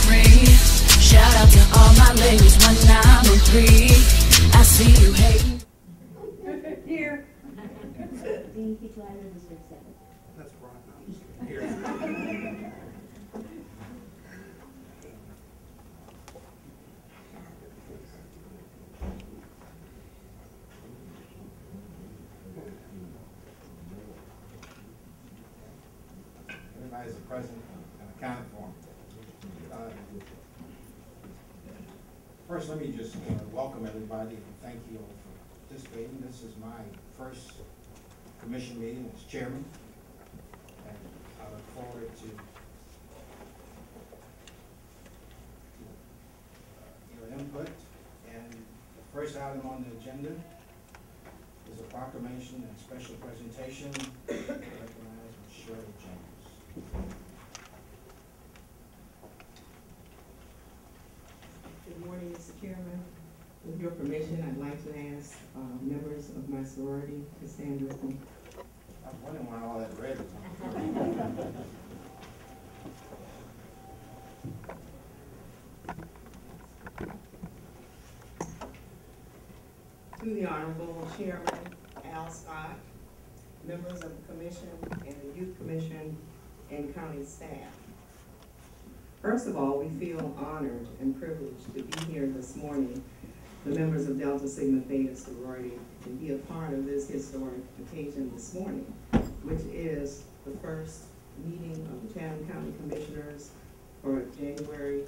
free. Shout out to all my ladies, 1913. I see you hating. Here. Dean, keep louder, District 7. That's right. Here. Everybody's present and accounted for. First, let me just welcome everybody and thank you all for participating. This is my first commission meeting as chairman, and I look forward to your input. And the first item on the agenda is a proclamation and special presentation. I recognize Ms. Shirley James. Good morning, Mr. Chairman. With your permission, I'd like to ask members of my sorority to stand with me. I was wondering why all that red is on. To the Honorable Chairman Al Scott, members of the Commission and the Youth Commission and county staff. First of all, we feel honored and privileged to be here this morning, the members of Delta Sigma Theta sorority, and be a part of this historic occasion this morning, which is the first meeting of the Chatham County Commissioners for January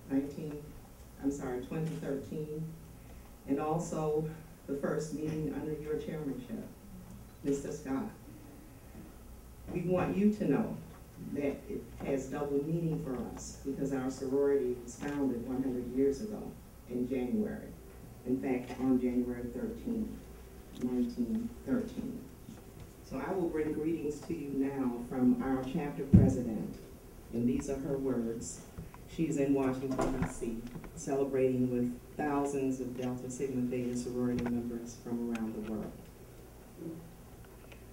2013, and also the first meeting under your chairmanship, Mr. Scott. We want you to know that it has double meaning for us because our sorority was founded 100 years ago in January. In fact, on January 13, 1913. So I will bring greetings to you now from our chapter president, and these are her words. She's in Washington, D.C., celebrating with thousands of Delta Sigma Theta sorority members from around the world.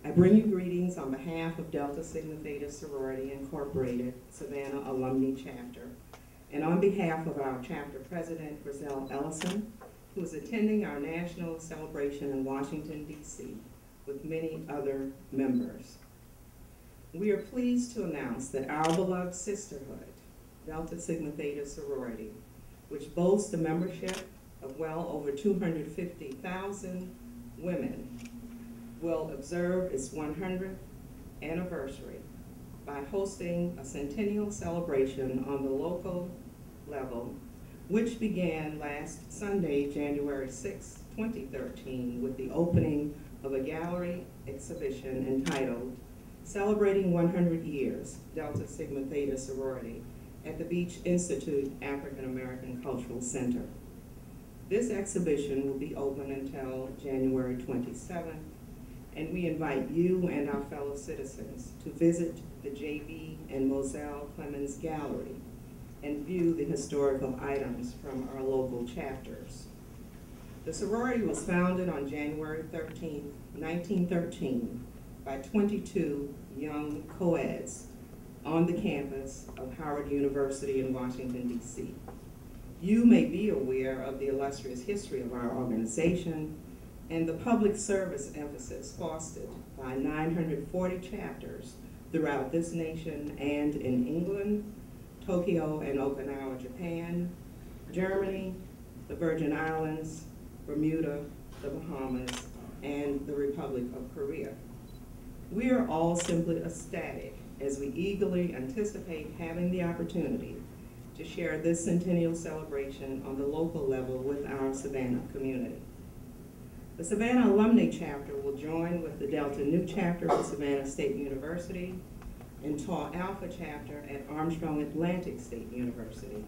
I bring you greetings on behalf of Delta Sigma Theta Sorority Incorporated, Savannah Alumni Chapter, and on behalf of our chapter president, Grizel Ellison, who is attending our national celebration in Washington, D.C., with many other members. We are pleased to announce that our beloved sisterhood, Delta Sigma Theta Sorority, which boasts a membership of well over 250,000 women, will observe its 100th anniversary by hosting a centennial celebration on the local level, which began last Sunday, January 6, 2013, with the opening of a gallery exhibition entitled Celebrating 100 Years, Delta Sigma Theta Sorority at the Beach Institute African American Cultural Center. This exhibition will be open until January 27th, and we invite you and our fellow citizens to visit the J.B. and Moselle Clemens Gallery and view the historical items from our local chapters. The sorority was founded on January 13, 1913 by 22 young co-eds on the campus of Howard University in Washington, D.C. You may be aware of the illustrious history of our organization and the public service emphasis fostered by 940 chapters throughout this nation and in England, Tokyo and Okinawa, Japan, Germany, the Virgin Islands, Bermuda, the Bahamas, and the Republic of Korea. We are all simply ecstatic as we eagerly anticipate having the opportunity to share this centennial celebration on the local level with our Savannah community. The Savannah Alumni Chapter will join with the Delta New Chapter at Savannah State University and Tau Alpha Chapter at Armstrong Atlantic State University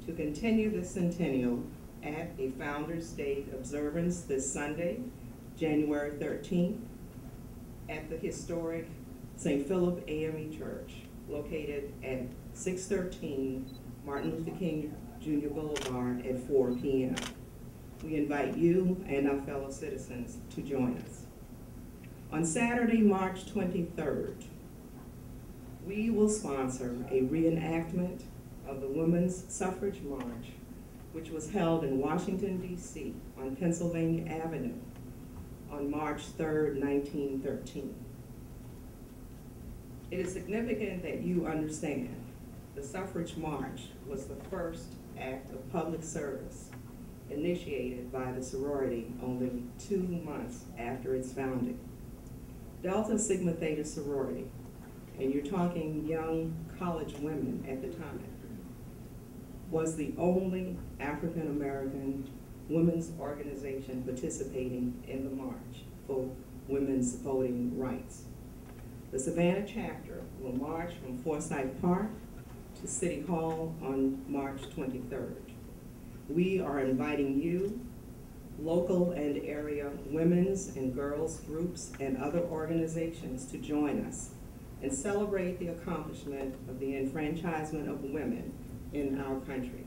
to continue the centennial at a Founders Day observance this Sunday, January 13th, at the historic St. Philip AME Church, located at 613 Martin Luther King Jr. Boulevard at 4 p.m. We invite you and our fellow citizens to join us. On Saturday, March 23rd, we will sponsor a reenactment of the Women's Suffrage March, which was held in Washington, D.C. on Pennsylvania Avenue on March 3rd, 1913. It is significant that you understand the suffrage march was the first act of public service initiated by the sorority only 2 months after its founding. Delta Sigma Theta sorority, and you're talking young college women at the time, was the only African American women's organization participating in the march for women's voting rights. The Savannah chapter will march from Forsyth Park to City Hall on March 23rd. We are inviting you, local and area women's and girls groups and other organizations to join us and celebrate the accomplishment of the enfranchisement of women in our country.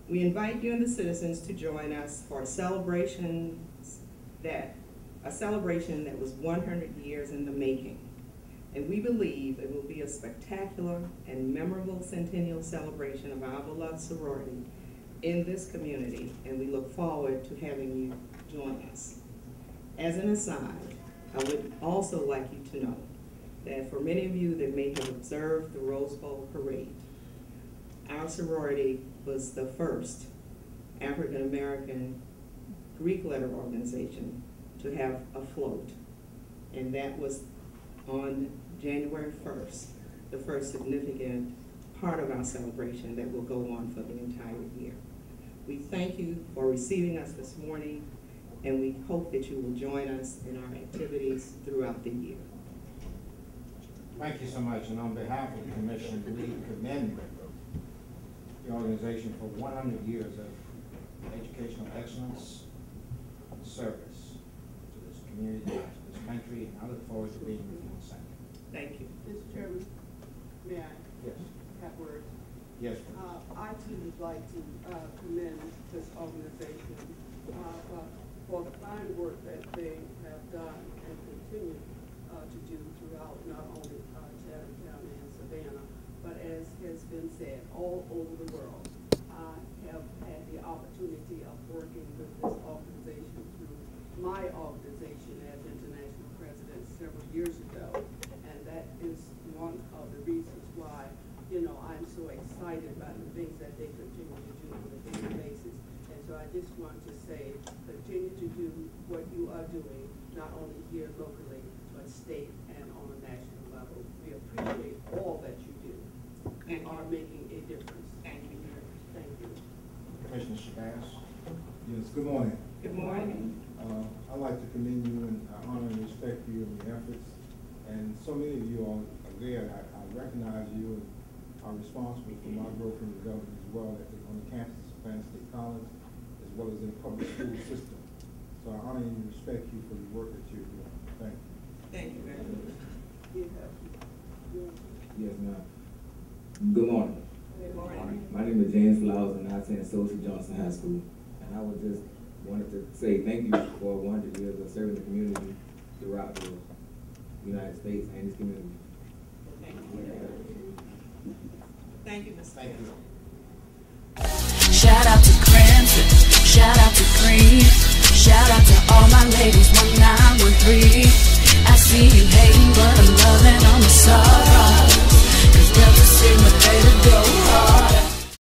We invite you and the citizens to join us for a celebration that was 100 years in the making. And we believe it will be a spectacular and memorable centennial celebration of our beloved sorority in this community, and we look forward to having you join us. As an aside, I would also like you to know that for many of you that may have observed the Rose Bowl parade, our sorority was the first African American Greek letter organization to have a float, and that was on January 1st, the first significant part of our celebration that will go on for the entire year. We thank you for receiving us this morning, and we hope that you will join us in our activities throughout the year. Thank you so much, and on behalf of the commission, we commend the organization for 100 years of educational excellence and service to this community, to this country, and I look forward to being with you in a second. Thank you. Mr. Chairman, may I Yes. have words? Yes. I too would like to commend this organization for the fine work that they have done and continue to do throughout not only Chatham County and Savannah, but as has been said, all over the world. I have had the opportunity of working with this organization through my organization as international president several years ago, and that is one of the reasons why, you know, I'm so excited about the things that they continue to do on a daily basis. And so I just want to say, continue to do what you are doing, not only here locally, but state and on a national level. We appreciate all that you do and are making a difference. Thank you. Thank you. Commissioner Shabazz. Yes, good morning. Good morning. I'd like to commend you and honor and respect you and your efforts. And so many of you are there. I recognize you and are responsible for my growth and development as well on the campus of Savannah State College, as well as in the public school system. So I honor and respect you for the work that you're doing. Thank you. Thank you very much. Yes, ma'am. Good morning. Good morning. My name is James Flowers, and I attend Social Johnson High School. And I would just wanted to say thank you for 100 years of serving the community throughout the United States and this community. Thank you. Thank you, Mr. Thank you. Shout out to Crimson, shout out to Green.